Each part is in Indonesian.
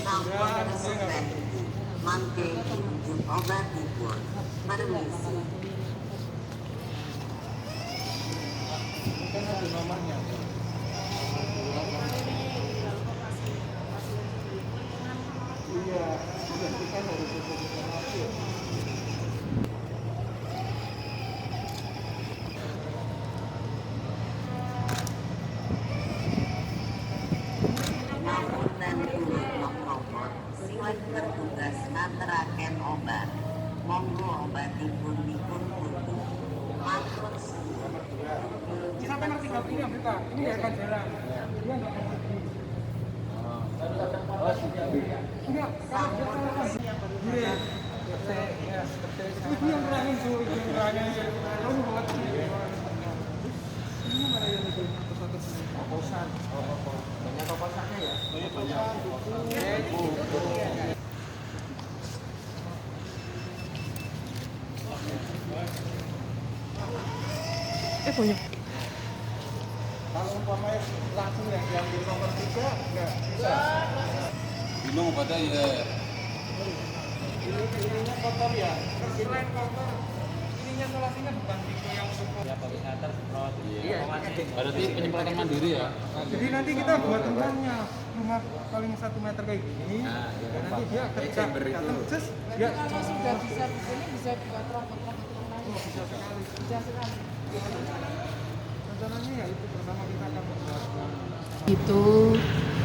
Sampai selesai, mangke untuk obat dipun. Permisi. Kan ada nomornya. Iya, sudah kita harus informasi. Namun nanti nomor siwat bertugas ngateraken obat. Monggo obatipun dipun kudu. Matur suwun. Sampai nanti nggak punya kita, ini ya kan jalan. Dia nggak mau pergi. Enggak, kalau dia salah kan. Iya. Itu yang kurangin tuh, itu yang kurangin. Kamu buat ini mana yang itu? Kokosan. Banyak kokosannya ya? Banyak. Banyak. Kalau umpamanya langsung yang diambil nomor 3 enggak bisa. Bingung pada ya. Ininya kotor ya. Selain kotor, ininya solasinya bukan tipe yang support. Ya koordinator semprot. Iya. Berarti penyemprotan mandiri ya. Jadi nanti kita buat tempatnya rumah paling 1 meter kayak gini. Nah, ya, Dan nanti dia ketika datang just dia Kalau sudah bisa di sini bisa buat robot-robot yang lain. bisa sekali. Bisa sekali. Rencananya ya itu pertama kita akan membuat Itu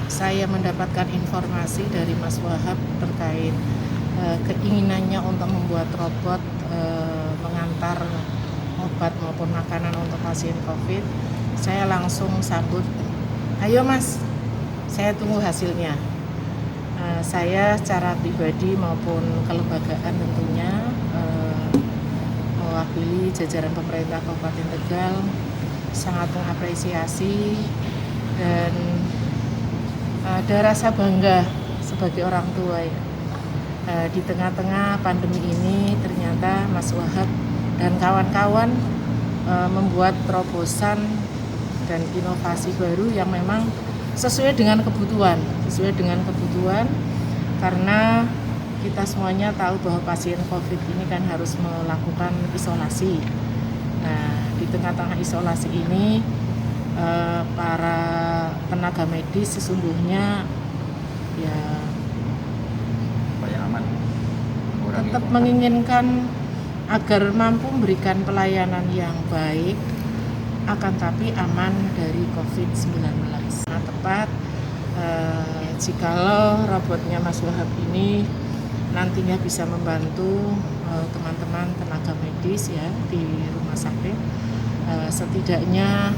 saya mendapatkan informasi dari Mas Wahab terkait keinginannya untuk membuat robot mengantar obat maupun makanan untuk pasien COVID. Saya langsung sambut, ayo Mas, saya tunggu hasilnya. Saya secara pribadi maupun kelembagaan tentunya mewakili jajaran pemerintah Kabupaten Tegal sangat mengapresiasi dan ada rasa bangga sebagai orang tua ya. Di tengah-tengah pandemi ini ternyata Mas Wahab dan kawan-kawan membuat terobosan dan inovasi baru yang memang sesuai dengan kebutuhan karena kita semuanya tahu bahwa pasien COVID ini kan harus melakukan isolasi. Nah, di tengah-tengah isolasi ini para tenaga medis sesungguhnya ya Supaya aman. tetap menginginkan agar mampu memberikan pelayanan yang baik akan tapi aman dari COVID-19. Nah, tepat jikalau robotnya Mas Wahab ini nantinya bisa membantu teman-teman tenaga medis ya di rumah sakit, setidaknya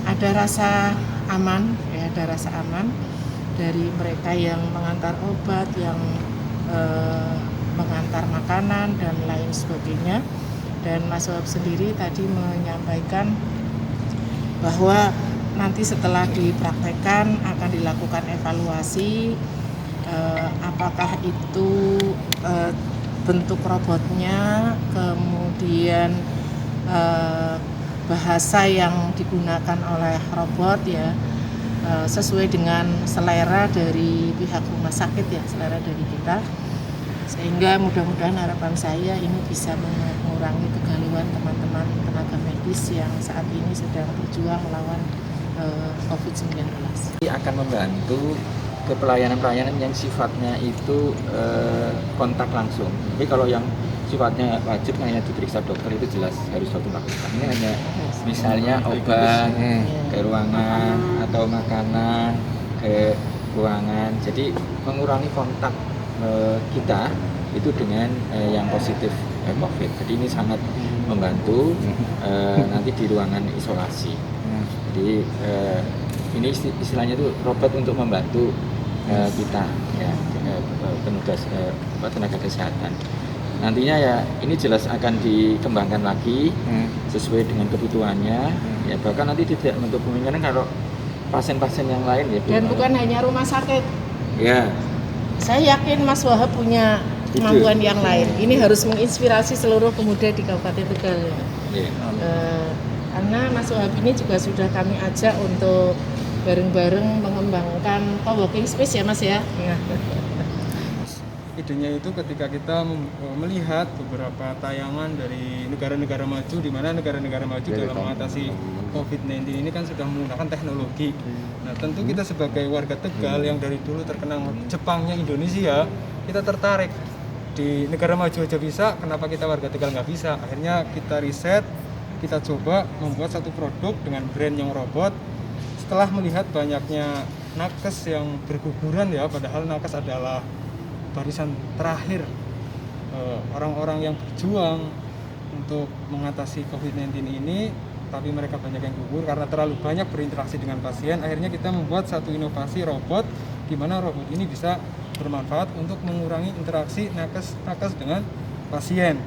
ada rasa aman dari mereka yang mengantar obat, yang mengantar makanan dan lain sebagainya. Dan Mas Wahab sendiri tadi menyampaikan bahwa nanti setelah dipraktekkan akan dilakukan evaluasi apakah itu bentuk robotnya, kemudian bahasa yang digunakan oleh robot ya sesuai dengan selera dari pihak rumah sakit ya, selera dari kita, sehingga mudah-mudahan harapan saya ini bisa mengurangi kegalauan teman-teman tenaga medis yang saat ini sedang berjuang melawan COVID-19. Akan membantu ke pelayanan-pelayanan yang sifatnya itu kontak langsung. Jadi kalau yang sifatnya wajib hanya diperiksa dokter itu jelas harus dokter lakukan. Ini hanya misalnya obat ke ruangan atau makanan ke ruangan. Jadi mengurangi kontak kita itu dengan yang positif COVID. Jadi ini sangat membantu nanti di ruangan isolasi. Jadi ini istilahnya itu robot untuk membantu kita ya petugas tenaga kesehatan. Nantinya ya ini jelas akan dikembangkan lagi sesuai dengan kebutuhannya. Ya bahkan nanti tidak menutup kemungkinan kalau pasien-pasien yang lain ya. Dan bukan hanya rumah sakit. Ya. Saya yakin Mas Wahab punya kemampuan yang lain. Ini harus menginspirasi seluruh pemuda di Kabupaten Tegal. Ya. Karena Mas Wahab ini juga sudah kami ajak untuk bareng-bareng mengembangkan co-working space ya Mas ya. Idenya itu ketika kita melihat beberapa tayangan dari negara-negara maju, di mana negara-negara maju dalam mengatasi COVID-19 ini kan sudah menggunakan teknologi. Nah tentu kita sebagai warga Tegal yang dari dulu terkenal Jepangnya Indonesia, kita tertarik di negara maju aja bisa, kenapa kita warga Tegal nggak bisa? Akhirnya kita riset, kita coba membuat satu produk dengan brand yang robot. Setelah melihat banyaknya nakes yang berguguran ya, padahal nakes adalah barisan terakhir orang-orang yang berjuang untuk mengatasi COVID-19 ini, tapi mereka banyak yang gugur karena terlalu banyak berinteraksi dengan pasien. Akhirnya kita membuat satu inovasi robot, di mana robot ini bisa bermanfaat untuk mengurangi interaksi nakes dengan pasien.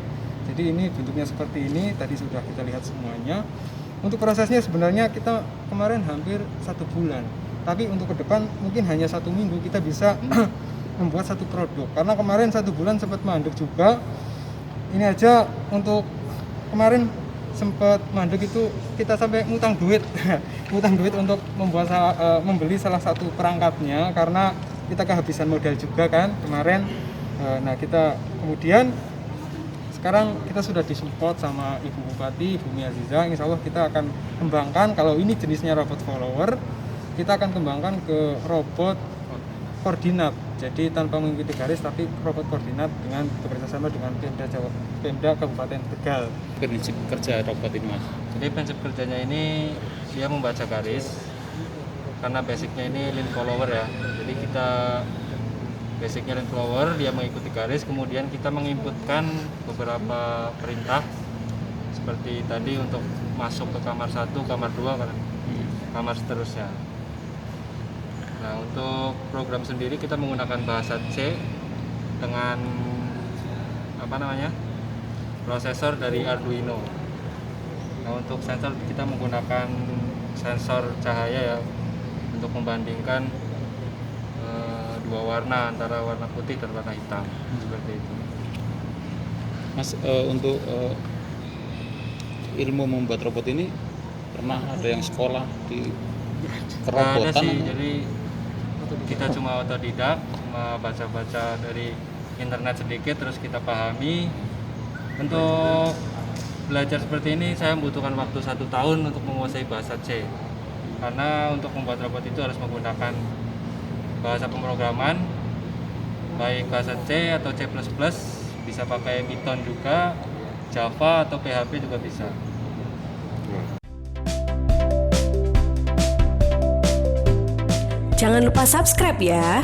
Jadi ini bentuknya seperti ini, tadi sudah kita lihat semuanya. Untuk prosesnya sebenarnya kita kemarin hampir 1 bulan, tapi untuk ke depan mungkin hanya 1 minggu kita bisa membuat satu produk, karena kemarin 1 bulan sempat mandek juga. Ini aja untuk kemarin sempat mandek itu kita sampai ngutang duit untuk membeli salah satu perangkatnya, karena kita kehabisan modal juga kan kemarin. Nah kita kemudian sekarang kita sudah disupport sama Ibu Bupati, Ibu Miaziza. Insya Allah kita akan kembangkan, kalau ini jenisnya robot follower, kita akan kembangkan ke robot koordinat, jadi tanpa mengikuti garis tapi robot koordinat dengan bekerjasama dengan Pemda Kabupaten Tegal. Prinsip kerja robot ini Mas? Jadi prinsip kerjanya ini dia membaca garis, karena basicnya ini line follower ya. Jadi kita basicnya line follower, dia mengikuti garis, kemudian kita menginputkan beberapa perintah seperti tadi untuk masuk ke kamar 1, kamar 2, kamar seterusnya. Nah untuk program sendiri kita menggunakan bahasa C dengan prosesor dari Arduino. Nah untuk sensor kita menggunakan sensor cahaya ya, untuk membandingkan dua warna, antara warna putih dan warna hitam, seperti itu. Mas, untuk ilmu membuat robot ini pernah ada yang sekolah di kerobotan? Ada sih, jadi kita cuma otodidak, cuma baca-baca dari internet sedikit terus kita pahami. Untuk belajar seperti ini saya membutuhkan waktu 1 tahun untuk menguasai bahasa C, karena untuk membuat robot itu harus menggunakan bahasa pemrograman, baik bahasa C atau C++, bisa pakai Python juga, Java atau PHP juga bisa. Jangan lupa subscribe ya.